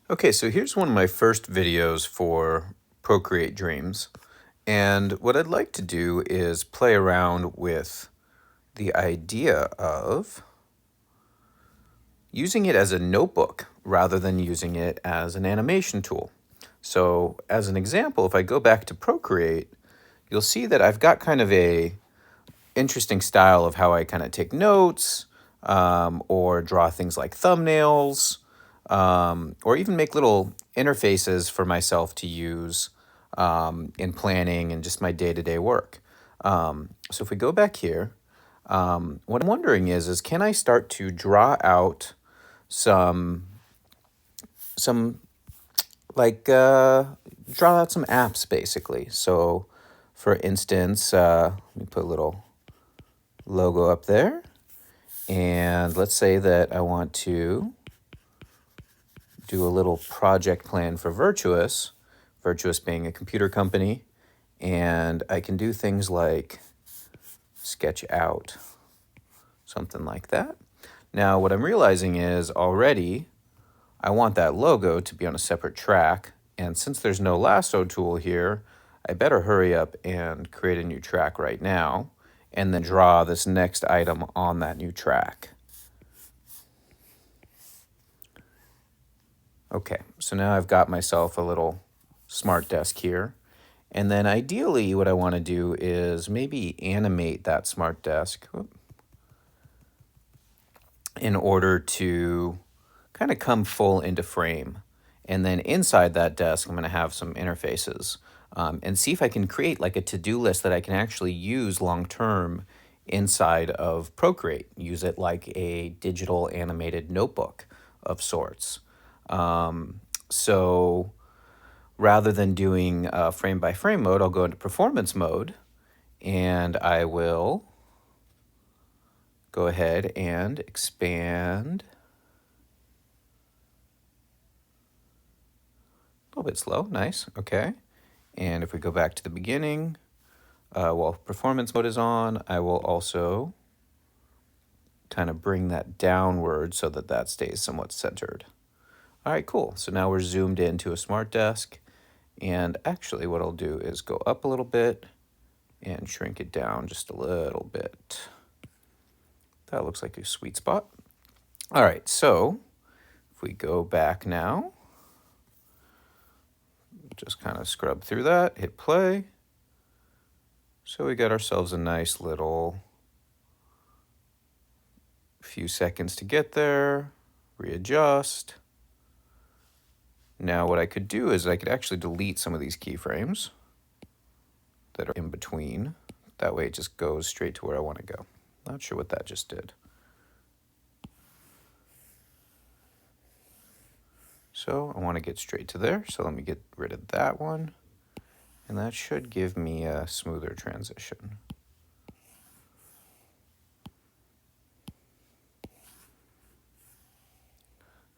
Okay, so here's one of my first videos for Procreate Dreams. And what I'd like to do is play around with the idea of using it as a notebook rather than using it as an animation tool. So as an example, if I go back to Procreate, you'll see that I've got kind of a interesting style of how I kind of take notes or draw things like thumbnails or even make little interfaces for myself to use in planning and just my day-to-day work. So if we go back here, what I'm wondering is can I start to draw out some some draw out some apps basically. So for instance, let me put a little logo up there. And let's say that I want to do a little project plan for Virtuous, Virtuous being a computer company, and I can do things like sketch out, something like that. Now, what I'm realizing is already I want that logo to be on a separate track, and since there's no lasso tool here, I better hurry up and create a new track right now, and then draw this next item on that new track. Okay, so now I've got myself a little smart desk here. And then ideally what I want to do is maybe animate that smart desk in order to kind of come full into frame. And then inside that desk, I'm going to have some interfaces and see if I can create like a to-do list that I can actually use long-term inside of Procreate. Use it like a digital animated notebook of sorts. So rather than doing frame by frame mode, I'll go into performance mode and I will go ahead and expand. A little bit slow, nice, okay. And if we go back to the beginning, while performance mode is on, I will also kind of bring that downward so that that stays somewhat centered. All right, cool. So now we're zoomed into a smart desk. And actually what I'll do is go up a little bit and shrink it down just a little bit. That looks like a sweet spot. All right, so if we go back now, just kind of scrub through that, hit play. So we got ourselves a nice little few seconds to get there, readjust. Now what I could do is I could actually delete some of these keyframes that are in between. That way it just goes straight to where I want to go. Not sure what that just did. So I want to get straight to there. So let me get rid of that one. And that should give me a smoother transition.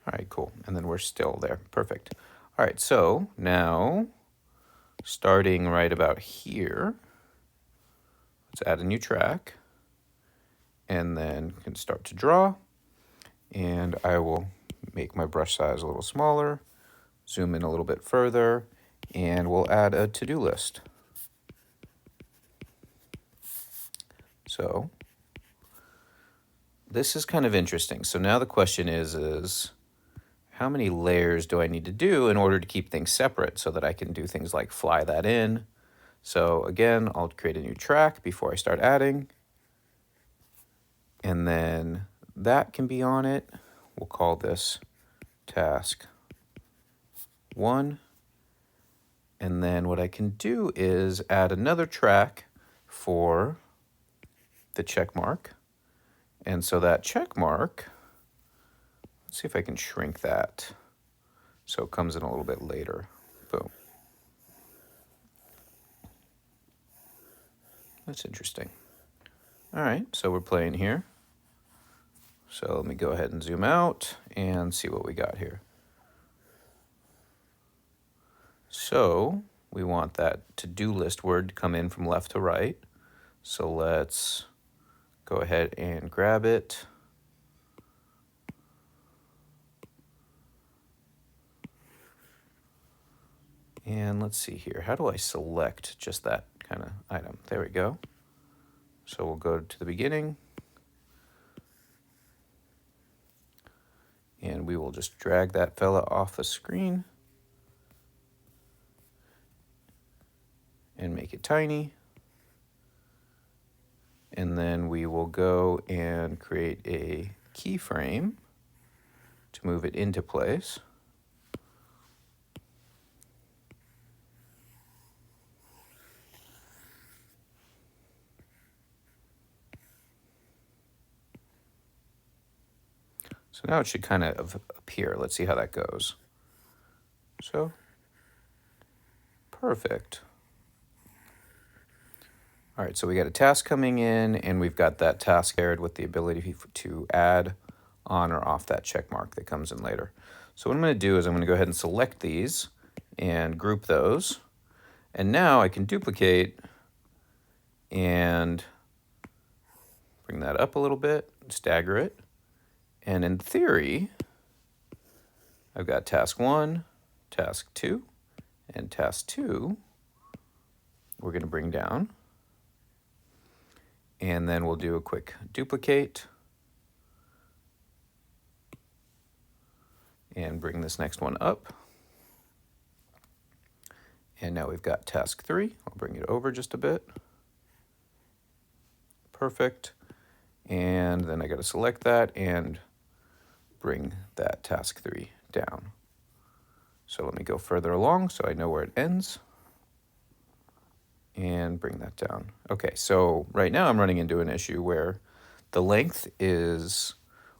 All right, cool. And then we're still there. Perfect. All right, so now starting right about here, let's add a new track and then can start to draw. And I will make my brush size a little smaller, zoom in a little bit further, and we'll add a to-do list. So this is kind of interesting. So now the question is how many layers do I need to do in order to keep things separate so that I can do things like fly that in? So again, I'll create a new track before I start adding. And then that can be on it. We'll call this task 1. And then what I can do is add another track for the check mark. And so that check mark, let's see if I can shrink that so it comes in a little bit later. Boom. That's interesting. All right, so we're playing here. So let me go ahead and zoom out and see what we got here. So we want that to-do list word to come in from left to right. So let's go ahead and grab it. And let's see here. How do I select just that kind of item? There we go. So we'll go to the beginning. And we will just drag that fella off the screen and make it tiny. And then we will go and create a keyframe to move it into place. So now it should kind of appear. Let's see how that goes. So, perfect. All right, so we got a task coming in, and we've got that task paired with the ability to add on or off that check mark that comes in later. So what I'm going to do is I'm going to go ahead and select these and group those. And now I can duplicate and bring that up a little bit, stagger it. And in theory, I've got task 1, task 2, and task 2 we're going to bring down. And then we'll do a quick duplicate and bring this next one up. And now we've got task 3. I'll bring it over just a bit. Perfect. And then I got to select that and bring that task 3 down. So let me go further along so I know where it ends. And bring that down. Okay, so right now I'm running into an issue where the length is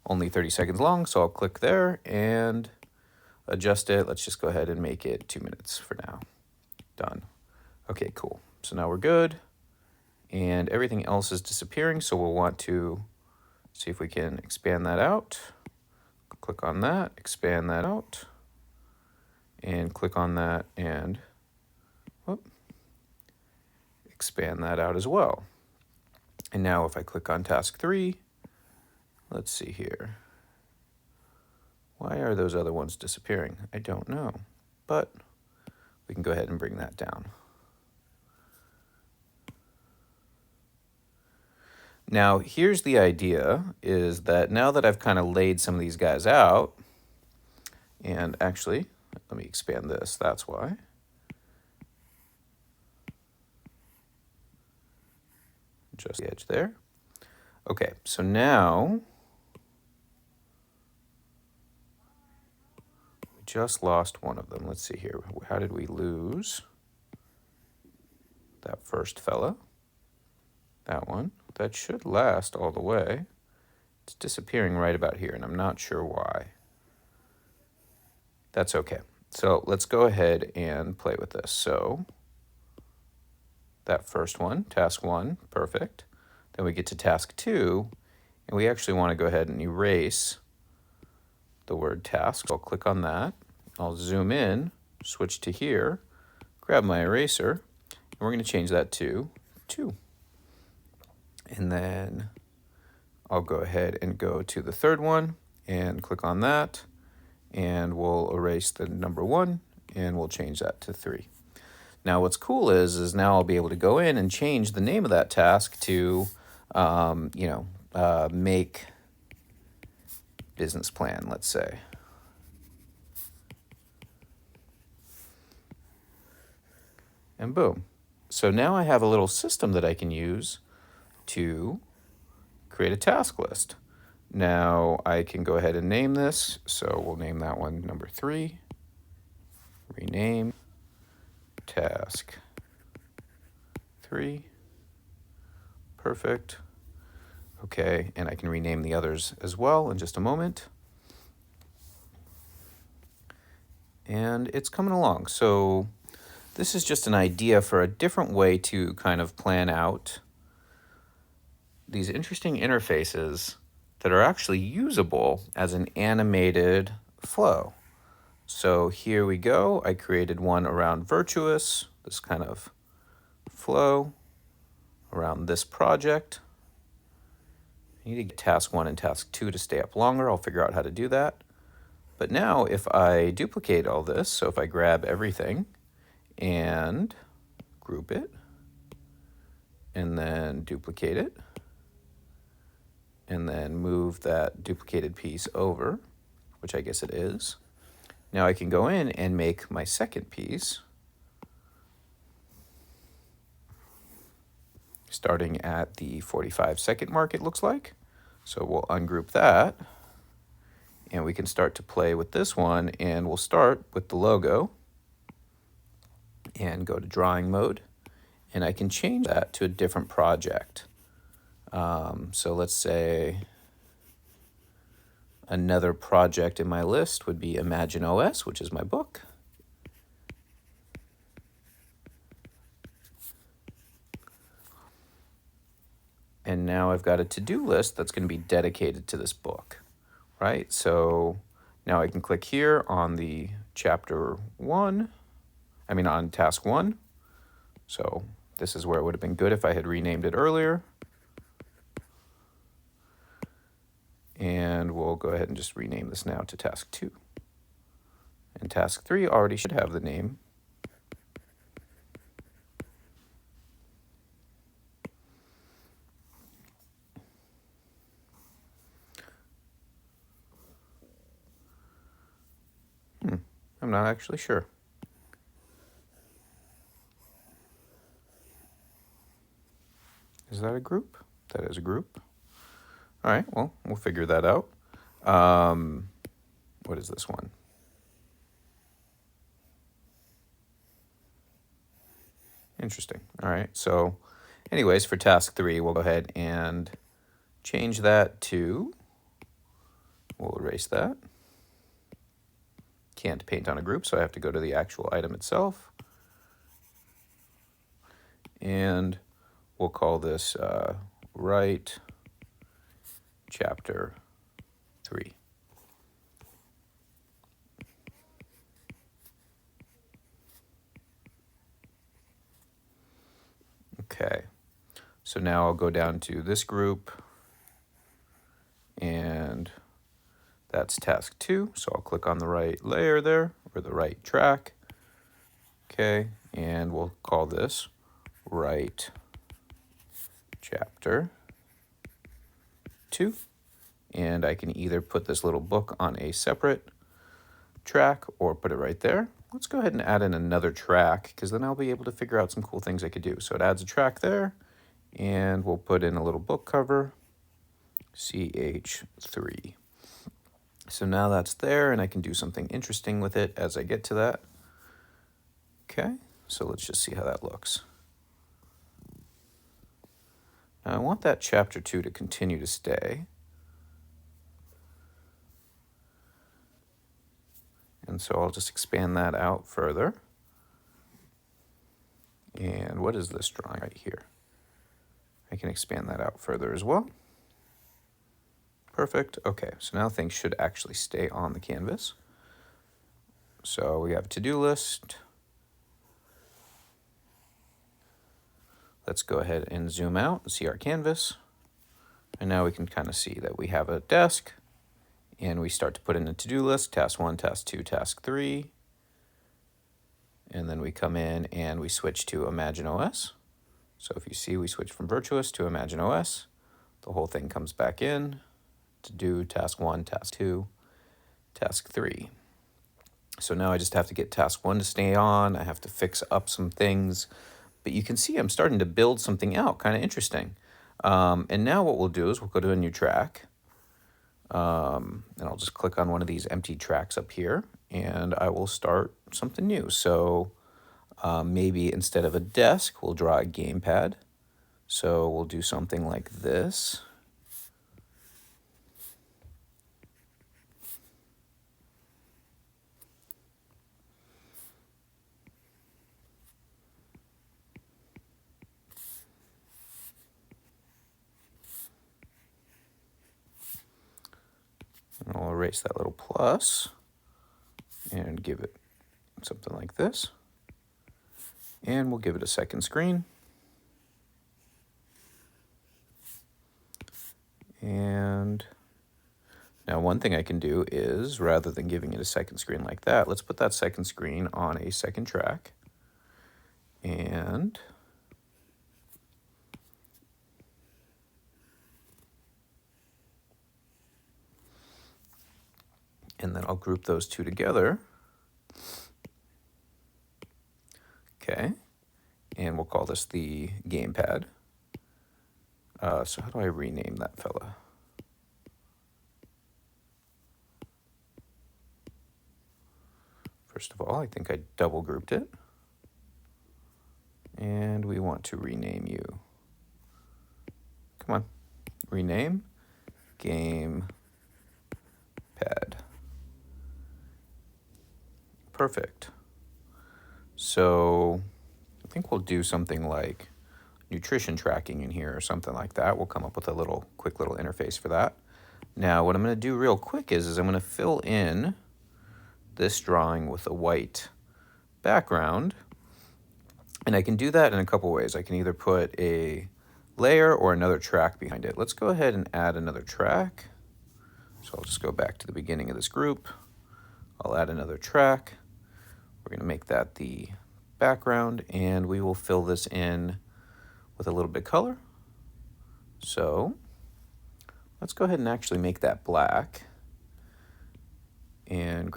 only 30 seconds long, so I'll click there and adjust it. Let's just go ahead and make it 2 minutes for now. Done. Okay, cool. So now we're good. And everything else is disappearing, so we'll want to see if we can expand that out. Click on that, expand that out, and click on that and expand that out as well. And now if I click on task 3, let's see here. Why are those other ones disappearing? I don't know, but we can go ahead and bring that down. Now, here's the idea, is that now that I've kind of laid some of these guys out, and actually, let me expand this, that's why. Just the edge there. Okay, so now we just lost one of them. Let's see here. How did we lose that first fella? That one. That should last all the way. It's disappearing right about here, and I'm not sure why. That's okay. So let's go ahead and play with this. So that first one, task 1, perfect. Then we get to task 2, and we actually want to go ahead and erase the word task. So I'll click on that. I'll zoom in, switch to here, grab my eraser, and we're going to change that to 2. And then I'll go ahead and go to the third one and click on that, and we'll erase the number 1, and we'll change that to 3. Now what's cool is now I'll be able to go in and change the name of that task to, make business plan, let's say. And boom. So now I have a little system that I can use to create a task list. Now I can go ahead and name this. So we'll name that one number 3. Rename task 3. Perfect. Okay, and I can rename the others as well in just a moment. And it's coming along. So this is just an idea for a different way to kind of plan out these interesting interfaces that are actually usable as an animated flow. So here we go. I created one around Virtuous, this kind of flow around this project. I need to get task 1 and task 2 to stay up longer. I'll figure out how to do that. But now if I duplicate all this, so if I grab everything and group it, and then duplicate it, and then move that duplicated piece over, which I guess it is. Now I can go in and make my second piece, starting at the 45-second mark, it looks like. So we'll ungroup that, and we can start to play with this one, and we'll start with the logo and go to drawing mode, and I can change that to a different project. So let's say another project in my list would be Imagine OS, which is my book. And now I've got a to-do list that's going to be dedicated to this book, right? So now I can click here on the on task 1. So this is where it would have been good if I had renamed it earlier. And we'll go ahead and just rename this now to task 2. And task 3 already should have the name. I'm not actually sure. Is that a group? That is a group. All right, well, we'll figure that out. What is this one? Interesting. All right, so anyways, for task 3, we'll go ahead and change that to, we'll erase that. Can't paint on a group, so I have to go to the actual item itself. And we'll call this Write Chapter 3. Okay, so now I'll go down to this group, and that's task 2. So I'll click on the right layer there, or the right track. Okay, and we'll call this Write Chapter 2. And I can either put this little book on a separate track or put it right there. Let's go ahead and add in another track, because then I'll be able to figure out some cool things I could do. So it adds a track there, and we'll put in a little book cover, CH3. So now that's there, and I can do something interesting with it as I get to that. Okay, so let's just see how that looks. Now I want that chapter 2 to continue to stay. And so I'll just expand that out further. And what is this drawing right here? I can expand that out further as well. Perfect. Okay, so now things should actually stay on the canvas. So we have a to-do list. Let's go ahead and zoom out and see our canvas. And now we can kind of see that we have a desk, and we start to put in a to-do list, task 1, task 2, task 3. And then we come in and we switch to Imagine OS. So if you see, we switch from Virtuous to Imagine OS. The whole thing comes back in to do task 1, task 2, task 3. So now I just have to get task 1 to stay on. I have to fix up some things. But you can see I'm starting to build something out, kind of interesting. And now what we'll do is we'll go to a new track. And I'll just click on one of these empty tracks up here, and I will start something new. So maybe instead of a desk, we'll draw a GamePad. So we'll do something like this. And I'll erase that little plus and give it something like this. And we'll give it a second screen. And now one thing I can do is, rather than giving it a second screen like that, let's put that second screen on a second track. And then I'll group those two together. Okay, and we'll call this the GamePad. So how do I rename that fella? First of all, I think I double grouped it. And we want to rename you. Come on, rename GamePad. Perfect. So I think we'll do something like nutrition tracking in here or something like that. We'll come up with a quick little interface for that. Now, what I'm going to do real quick is I'm going to fill in this drawing with a white background. And I can do that in a couple ways. I can either put a layer or another track behind it. Let's go ahead and add another track. So I'll just go back to the beginning of this group. I'll add another track. We're going to make that the background, and we will fill this in with a little bit of color. So let's go ahead and actually make that black and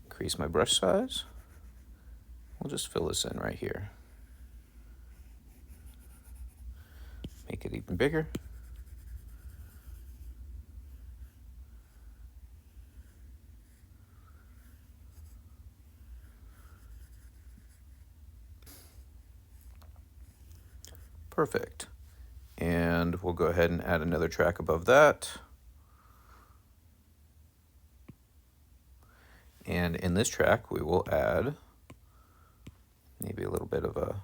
increase my brush size. We'll just fill this in right here. Make it even bigger. Perfect. And we'll go ahead and add another track above that. And in this track, we will add maybe a little bit of a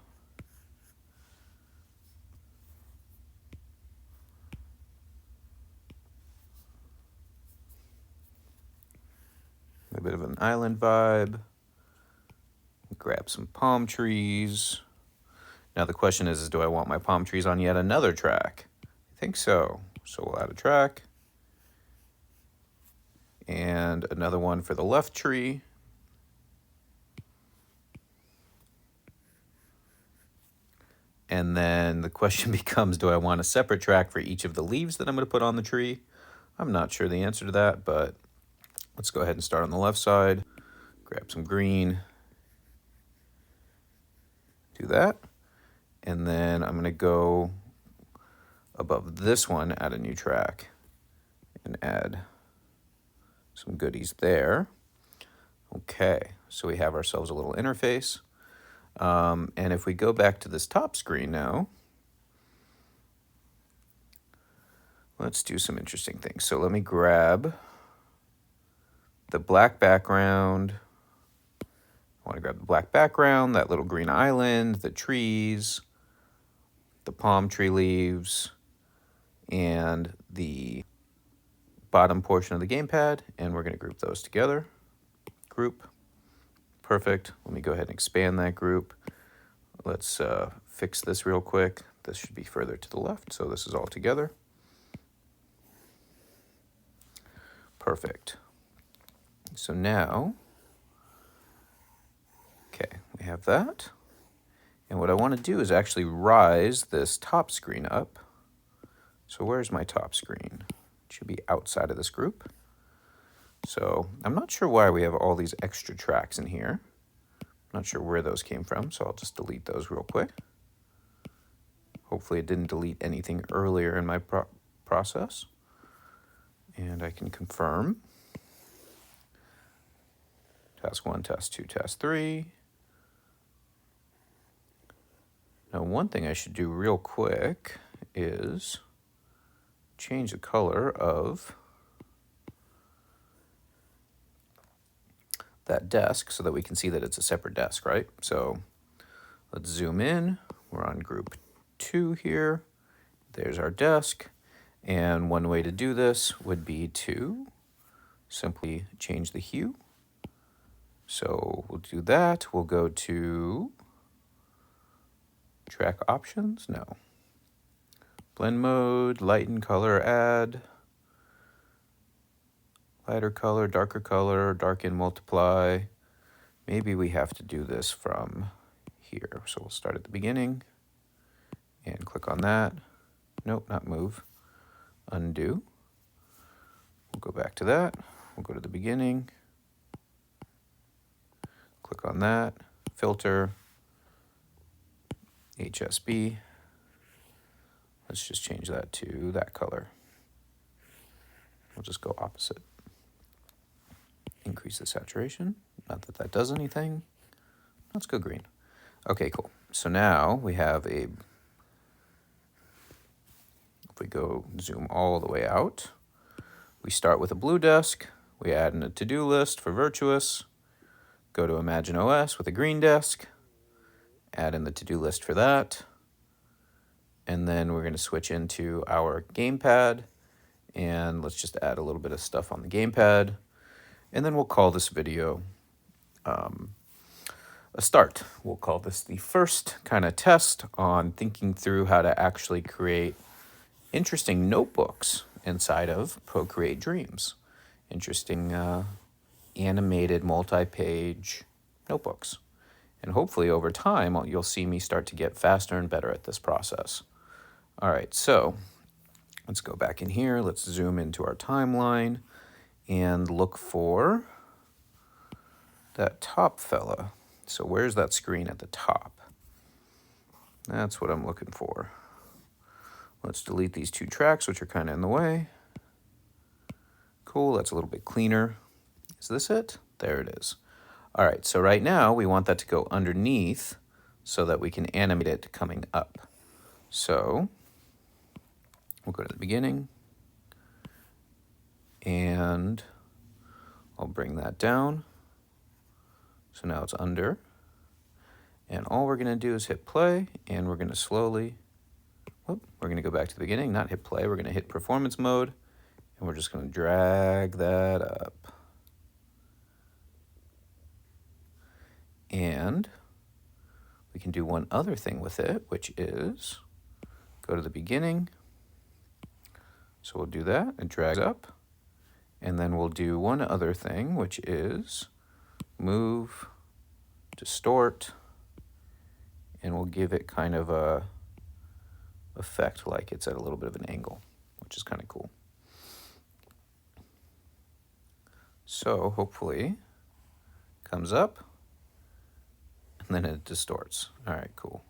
bit of an island vibe. Grab some palm trees. Now the question is do I want my palm trees on yet another track? I think so. So we'll add a track. And another one for the left tree. And then the question becomes, do I want a separate track for each of the leaves that I'm going to put on the tree? I'm not sure the answer to that, but let's go ahead and start on the left side. Grab some green. Do that. And then I'm going to go above this one, add a new track, and add some goodies there. Okay, so we have ourselves a little interface. And if we go back to this top screen now, let's do some interesting things. So let me grab the black background. I want to grab the black background, that little green island, the trees, the palm tree leaves, and the bottom portion of the gamepad, and we're going to group those together. Group. Perfect. Let me go ahead and expand that group. Let's fix this real quick. This should be further to the left, so this is all together. Perfect. So now, okay, we have that. And what I want to do is actually rise this top screen up. So where's my top screen? It should be outside of this group. So I'm not sure why we have all these extra tracks in here. I'm not sure where those came from, so I'll just delete those real quick. Hopefully it didn't delete anything earlier in my process. And I can confirm. Task 1, Task 2, Task 3. Now one thing I should do real quick is change the color of that desk so that we can see that it's a separate desk, right? So let's zoom in. We're on group 2 here. There's our desk. And one way to do this would be to simply change the hue. So we'll do that. We'll go to track options. No. Blend mode, lighten, color, add. Lighter color, darken, multiply. Maybe we have to do this from here. So we'll start at the beginning and click on that. Nope, not move. Undo. We'll go back to that. We'll go to the beginning. Click on that. Filter. HSB. Let's just change that to that color. We'll just go opposite. Increase the saturation. Not that that does anything. Let's go green. Okay, cool. So now we have a, if we go zoom all the way out, we start with a blue desk. We add in a to-do list for Virtuous. Go to Imagine OS with a green desk. Add in the to-do list for that. And then we're going to switch into our GamePad. And let's just add a little bit of stuff on the GamePad. And then we'll call this video a start. We'll call this the first kind of test on thinking through how to actually create interesting notebooks inside of Procreate Dreams. Interesting animated multi-page notebooks. And hopefully over time, you'll see me start to get faster and better at this process. All right, so let's go back in here. Let's zoom into our timeline and look for that top fella. So where's that screen at the top? That's what I'm looking for. Let's delete these two tracks, which are kind of in the way. Cool, that's a little bit cleaner. Is this it? There it is. All right, so right now we want that to go underneath so that we can animate it coming up. So we'll go to the beginning and I'll bring that down. So now it's under. And all we're gonna do is hit play and we're gonna slowly, we're gonna go back to the beginning, not hit play, we're gonna hit performance mode and we're just gonna drag that up. And we can do one other thing with it, which is go to the beginning. So we'll do that, it drags up. And then we'll do one other thing, which is move, distort, and we'll give it kind of a effect like it's at a little bit of an angle, which is kind of cool. So hopefully comes up and then it distorts. All right, cool.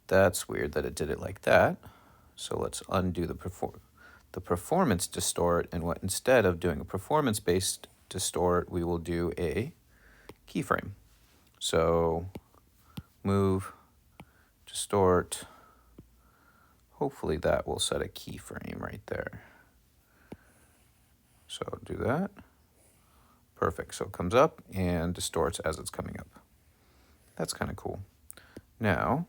That's weird that it did it like that. So let's undo the performance distort, and what instead of doing a performance-based distort, we will do a keyframe. So move, distort. Hopefully that will set a keyframe right there. So do that. Perfect. So it comes up and distorts as it's coming up. That's kind of cool. Now,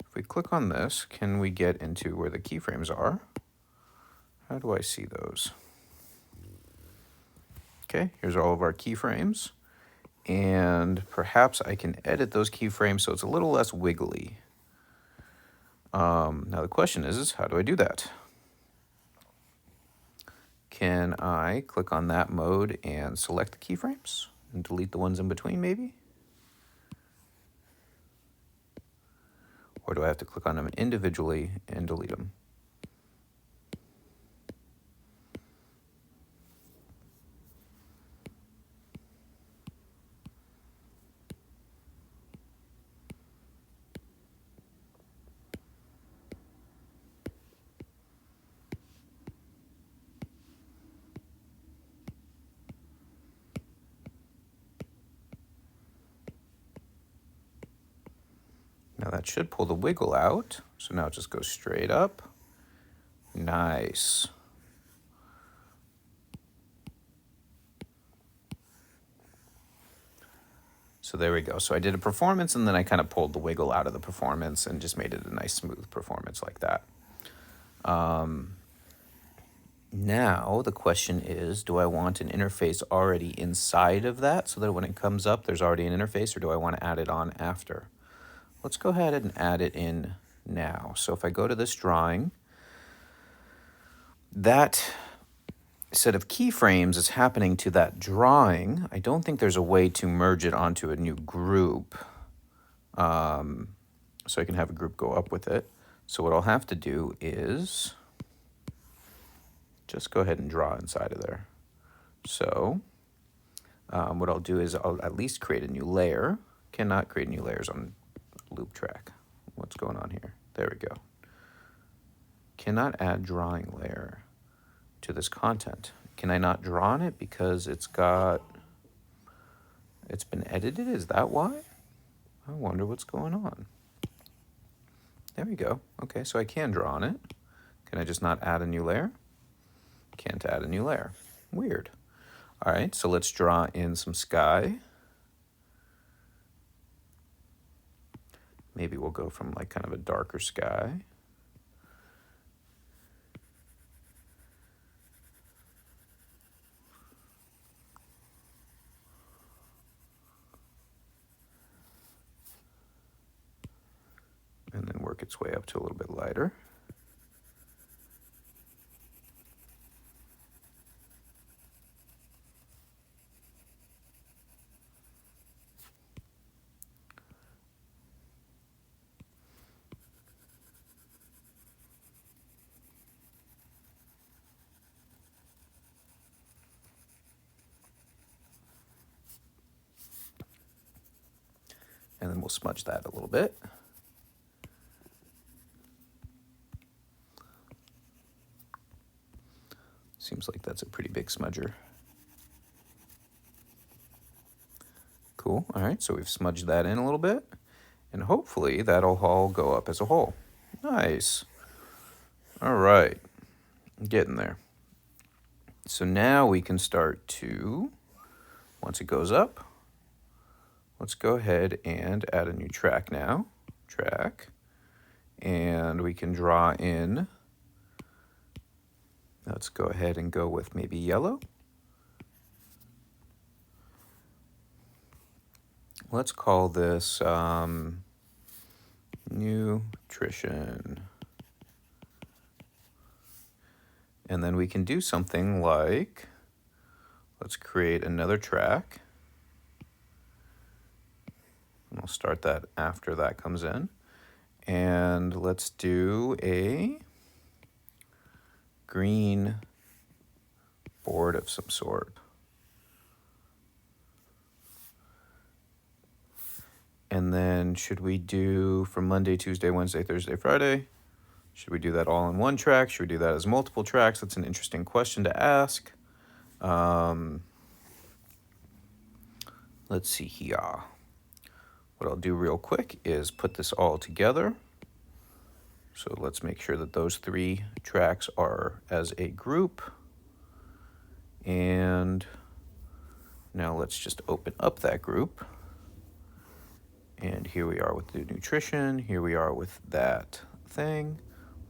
if we click on this, can we get into where the keyframes are? How do I see those? Okay, here's all of our keyframes. And perhaps I can edit those keyframes so it's a little less wiggly. Now the question is how do I do that? Can I click on that mode and select the keyframes and delete the ones in between maybe? Or do I have to click on them individually and delete them? Now that should pull the wiggle out. So now it just goes straight up. Nice. So there we go. So I did a performance and then I kind of pulled the wiggle out of the performance and just made it a nice smooth performance like that. Now the question is, do I want an interface already inside of that so that when it comes up, there's already an interface, or do I want to add it on after? Let's go ahead and add it in now. So if I go to this drawing, that set of keyframes is happening to that drawing. I don't think there's a way to merge it onto a new group. So I can have a group go up with it. So what I'll have to do is just go ahead and draw inside of there. So what I'll do is I'll at least create a new layer. Cannot create new layers on loop track. What's going on here? There we go. Cannot add drawing layer to this content. Can I not draw on it because it's been edited? Is that why? I wonder what's going on. There we go. Okay, so I can draw on it. Can I just not add a new layer? Can't add a new layer. Weird. All right, so let's draw in some sky. Maybe we'll go from like kind of a darker sky. And then work its way up to a little bit lighter. And then we'll smudge that a little bit. Seems like that's a pretty big smudger. Cool. All right, so we've smudged that in a little bit. And hopefully that'll all go up as a whole. Nice. All right, getting there. So now we can start to, once it goes up, let's go ahead and add a new track now. Track. And we can draw in, let's go ahead and go with maybe yellow. Let's call this nutrition. And then we can do something like, let's create another track. And I'll start that after that comes in. And let's do a green board of some sort. And then should we do from Monday, Tuesday, Wednesday, Thursday, Friday? Should we do that all in one track? Should we do that as multiple tracks? That's an interesting question to ask. Let's see here. What I'll do real quick is put this all together. So let's make sure that those 3 tracks are as a group. And now let's just open up that group. And here we are with the nutrition. Here we are with that thing.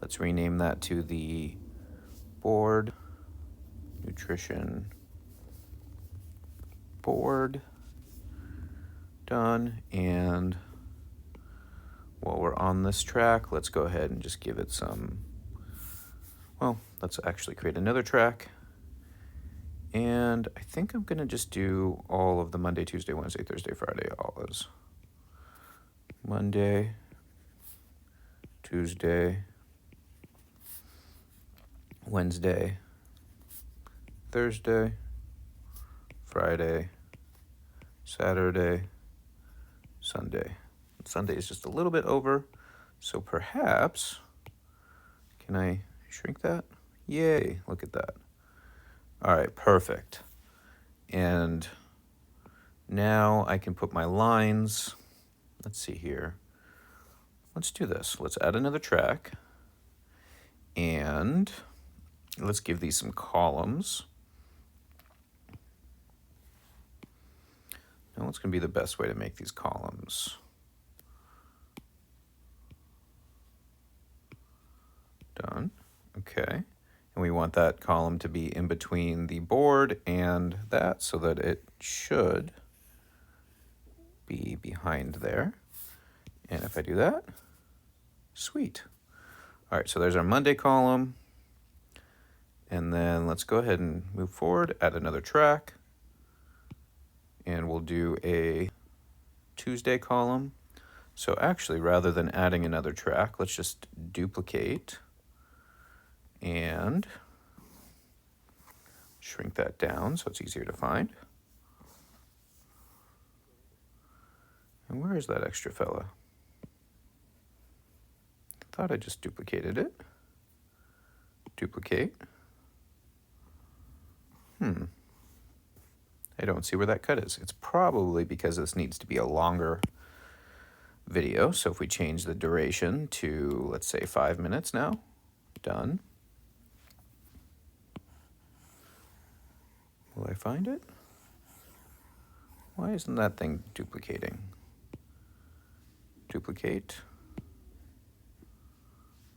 Let's rename that to the board, nutrition board. Done. And while we're on this track, let's go ahead and just give it some, well, let's actually create another track. And I think I'm going to just do all of the Monday, Tuesday, Wednesday, Thursday, Friday, all as Monday, Tuesday, Wednesday, Thursday, Friday, Saturday, Sunday. Sunday is just a little bit over, so perhaps, can I shrink that? Yay, look at that. All right, perfect. And now I can put my lines. Let's see here. Let's do this. Let's add another track. And let's give these some columns. Now what's going to be the best way to make these columns? Done. Okay. And we want that column to be in between the board and that so that it should be behind there. And if I do that, sweet. All right, so there's our Monday column. And then let's go ahead and move forward, add another track. And we'll do a Tuesday column. So actually, rather than adding another track, let's just duplicate and shrink that down so it's easier to find. And where is that extra fella? I thought I just duplicated it. Duplicate. I don't see where that cut is. It's probably because this needs to be a longer video. So if we change the duration to, let's say, 5 minutes now, done. Will I find it? Why isn't that thing duplicating? Duplicate.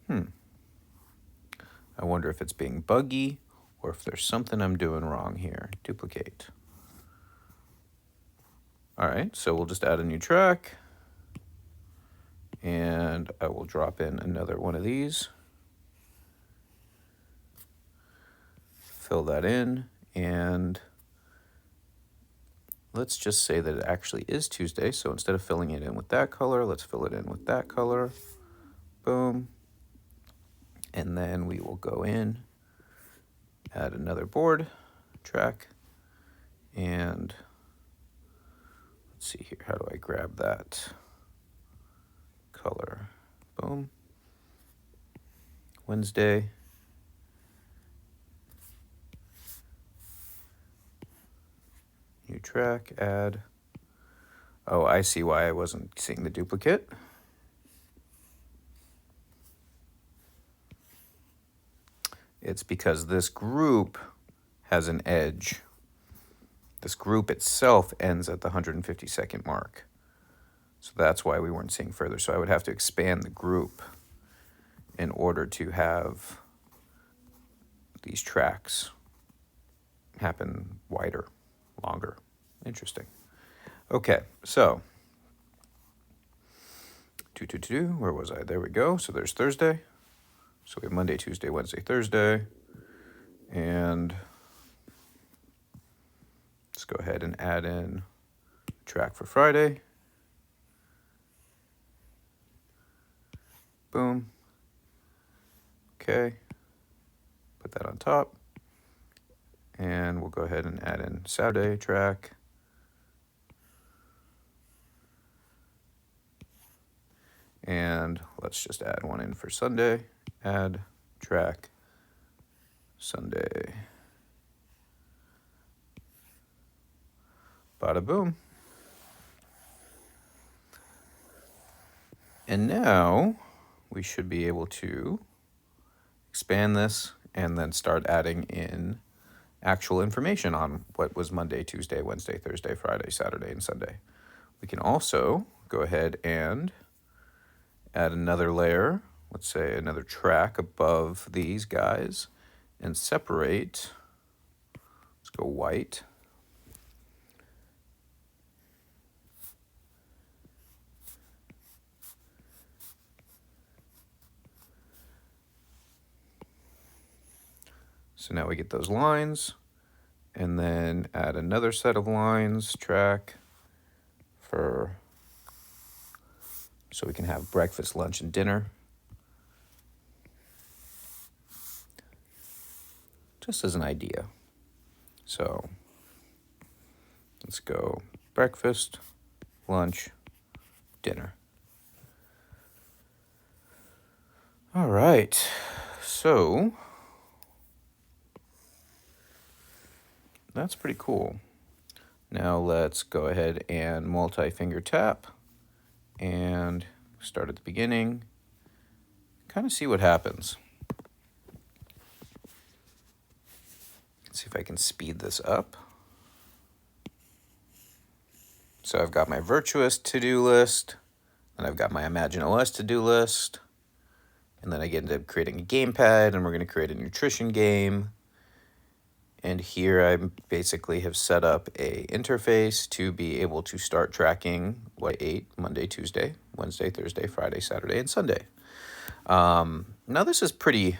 I wonder if it's being buggy or if there's something I'm doing wrong here. Duplicate. All right, so we'll just add a new track. And I will drop in another one of these. Fill that in. And let's just say that it actually is Tuesday. So instead of filling it in with that color, let's fill it in with that color. Boom. And then we will go in, add another board track, and let's see here, how do I grab that color? Boom. Wednesday. New track, add. Oh, I see why I wasn't seeing the duplicate. It's because this group has an edge. This group itself ends at the 150-second mark. So that's why we weren't seeing further. So I would have to expand the group in order to have these tracks happen wider, longer. Interesting. Okay, so where was I? There we go. So there's Thursday. So we have Monday, Tuesday, Wednesday, Thursday. And let's go ahead and add in a track for Friday. Boom. Okay. Put that on top. And we'll go ahead and add in Saturday track. And let's just add one in for Sunday. Add track Sunday. Bada boom. And now we should be able to expand this and then start adding in actual information on what was Monday, Tuesday, Wednesday, Thursday, Friday, Saturday, and Sunday. We can also go ahead and add another layer, let's say another track above these guys, and separate. Let's go white. So now we get those lines, and then add another set of lines, track, for so we can have breakfast, lunch, and dinner. Just as an idea. So let's go breakfast, lunch, dinner. All right, so that's pretty cool. Now let's go ahead and multi-finger tap and start at the beginning. Kind of see what happens. Let's see if I can speed this up. So I've got my Virtuous to-do list, and I've got my Imagine OS to-do list, and then I get into creating a GamePad, and we're going to create a nutrition game. And here I basically have set up a interface to be able to start tracking what I ate Monday, Tuesday, Wednesday, Thursday, Friday, Saturday, and Sunday. Now this is pretty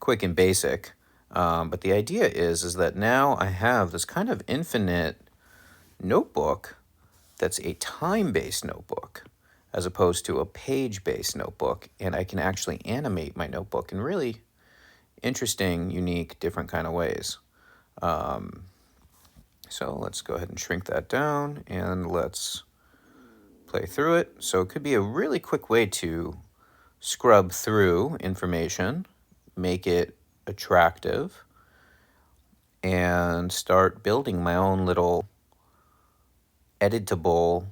quick and basic. But the idea is that now I have this kind of infinite notebook that's a time-based notebook as opposed to a page-based notebook, and I can actually animate my notebook in really interesting, unique, different kind of ways. So let's go ahead and shrink that down and let's play through it. So it could be a really quick way to scrub through information, make it attractive, and start building my own little editable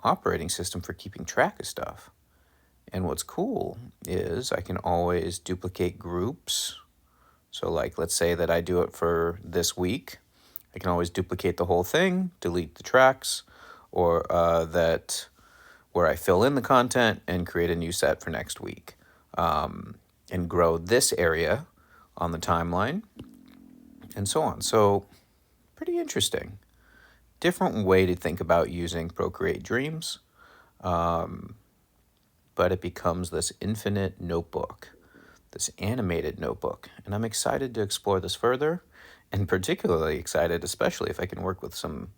operating system for keeping track of stuff. And what's cool is I can always duplicate groups. So like, let's say that I do it for this week. I can always duplicate the whole thing, delete the tracks, or that where I fill in the content and create a new set for next week. And grow this area on the timeline and so on. So pretty interesting. Different way to think about using Procreate Dreams, but it becomes this infinite notebook, this animated notebook. And I'm excited to explore this further, and particularly excited, especially if I can work with some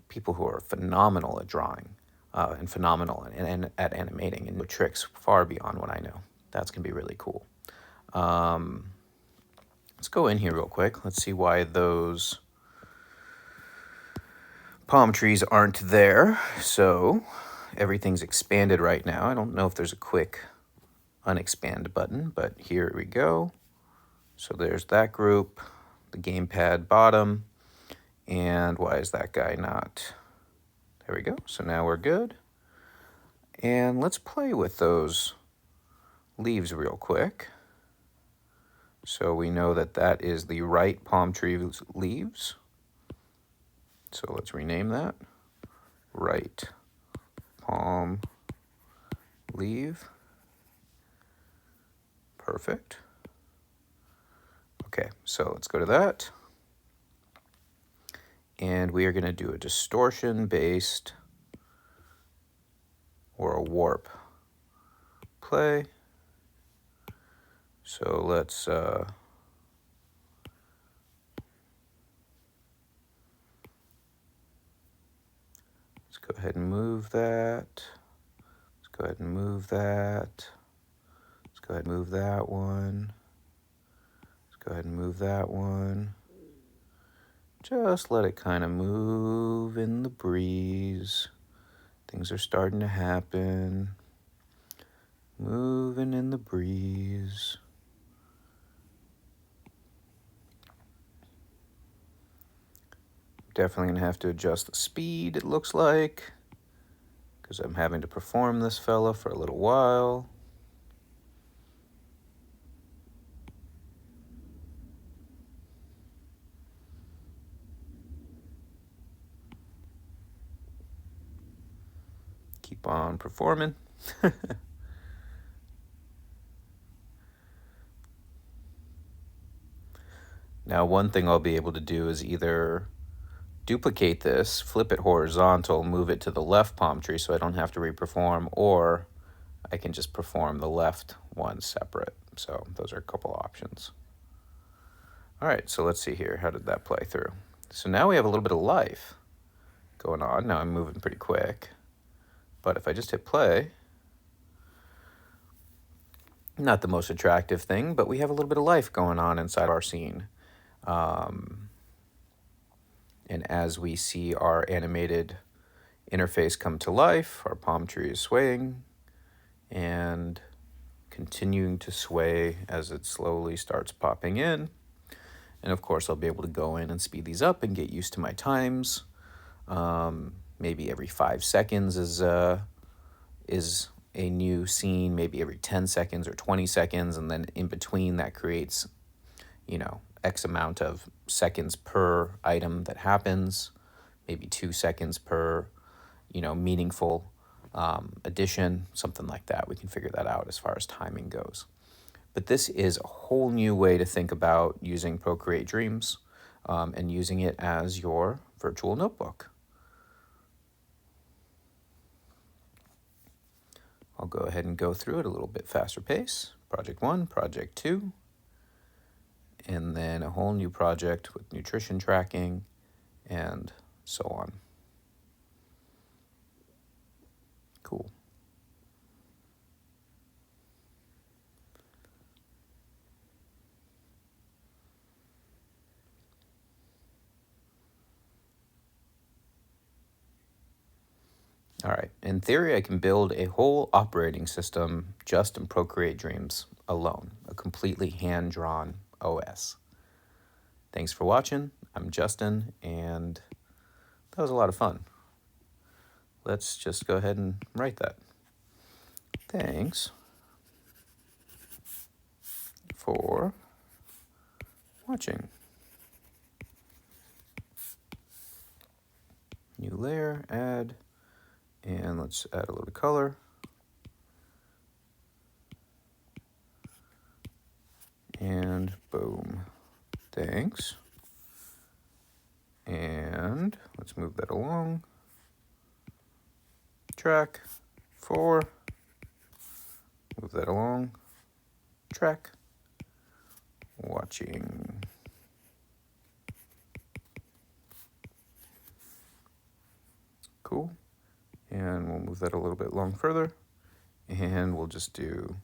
people who are phenomenal at drawing and phenomenal at animating and know tricks far beyond what I know. That's going to be really cool. Let's go in here real quick. Let's see why those palm trees aren't there. So everything's expanded right now. I don't know if there's a quick unexpand button, but here we go. So there's that group, the GamePad bottom, and why is that guy not? There we go. So now we're good. And let's play with those leaves real quick. So we know that that is the right palm tree leaves. So let's rename that. Right palm leaf. Perfect. Okay, so let's go to that. And we are going to do a distortion-based or a warp play. So let's go ahead and move that. Let's go ahead and move that. Let's go ahead and move that one. Let's go ahead and move that one. Just let it kind of move in the breeze. Things are starting to happen. Moving in the breeze. Definitely going to have to adjust the speed, it looks like, because I'm having to perform this fella for a little while. Keep on performing. Now, one thing I'll be able to do is either duplicate this, flip it horizontal, move it to the left palm tree so I don't have to reperform, or I can just perform the left one separate. So those are a couple options. All right, so let's see here. How did that play through? So now we have a little bit of life going on. Now I'm moving pretty quick. But if I just hit play, not the most attractive thing, but we have a little bit of life going on inside our scene. And as we see our animated interface come to life, our palm tree is swaying and continuing to sway as it slowly starts popping in. And of course, I'll be able to go in and speed these up and get used to my times. Maybe every 5 seconds is a new scene, maybe every 10 seconds or 20 seconds. And then in between that creates, X amount of seconds per item that happens, maybe 2 seconds per, meaningful addition, something like that. We can figure that out as far as timing goes. But this is a whole new way to think about using Procreate Dreams and using it as your virtual notebook. I'll go ahead and go through it a little bit faster pace. project 1, project 2, and then a whole new project with nutrition tracking and so on. Cool. All right, in theory, I can build a whole operating system just in Procreate Dreams alone, a completely hand-drawn OS. Thanks for watching. I'm Justin, and that was a lot of fun. Let's just go ahead and write that. Thanks for watching. New layer, add, and let's add a little color. And boom. Thanks. And let's move that along. Track 4. Move that along. Track. Watching. Cool. And we'll move that a little bit long further. And we'll just do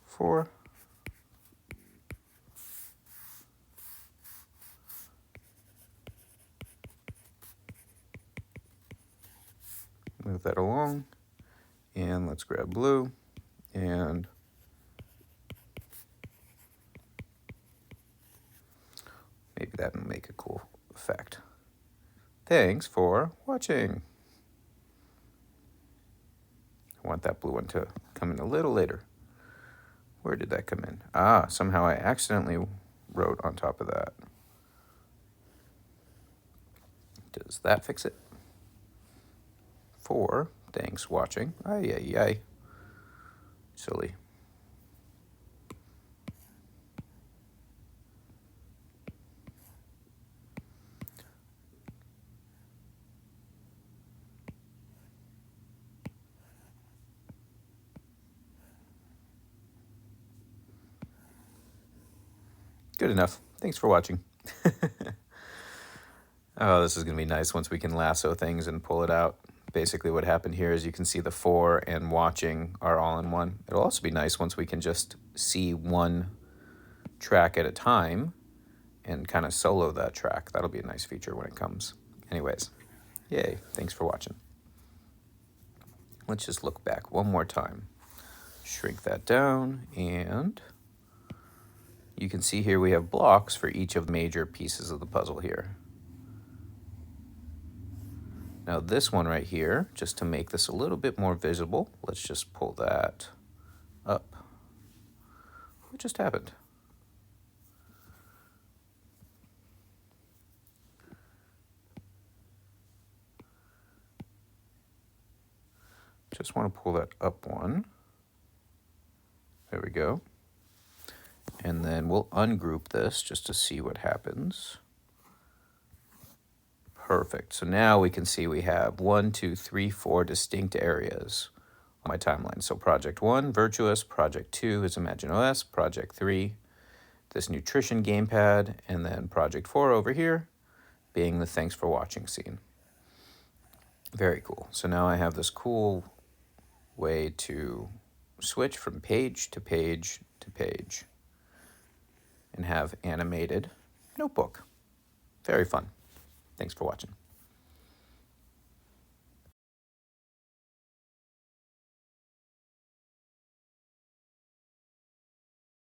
4. Move that along. And let's grab blue. And maybe that will make a cool effect. Thanks for watching. I want that blue one to come in a little later. Where did that come in? Ah, somehow I accidentally wrote on top of that. Does that fix it? 4. Thanks watching. Ay, ay, ay. Silly. Good enough. Thanks for watching. Oh, this is going to be nice once we can lasso things and pull it out. Basically what happened here is you can see the 4 and watching are all in one. It'll also be nice once we can just see one track at a time and kind of solo that track. That'll be a nice feature when it comes. Anyways, yay. Thanks for watching. Let's just look back one more time. Shrink that down, and you can see here we have blocks for each of the major pieces of the puzzle here. Now this one right here, just to make this a little bit more visible, let's just pull that up. What just happened? Just want to pull that up one. There we go. And then we'll ungroup this just to see what happens. Perfect. So now we can see we have 1, 2, 3, 4 distinct areas on my timeline. So project 1, Virtuous. Project 2 is ImagineOS. Project 3, this nutrition gamepad. And then project 4 over here being the thanks for watching scene. Very cool. So now I have this cool way to switch from page to page to page and have animated notebook. Very fun. Thanks for watching.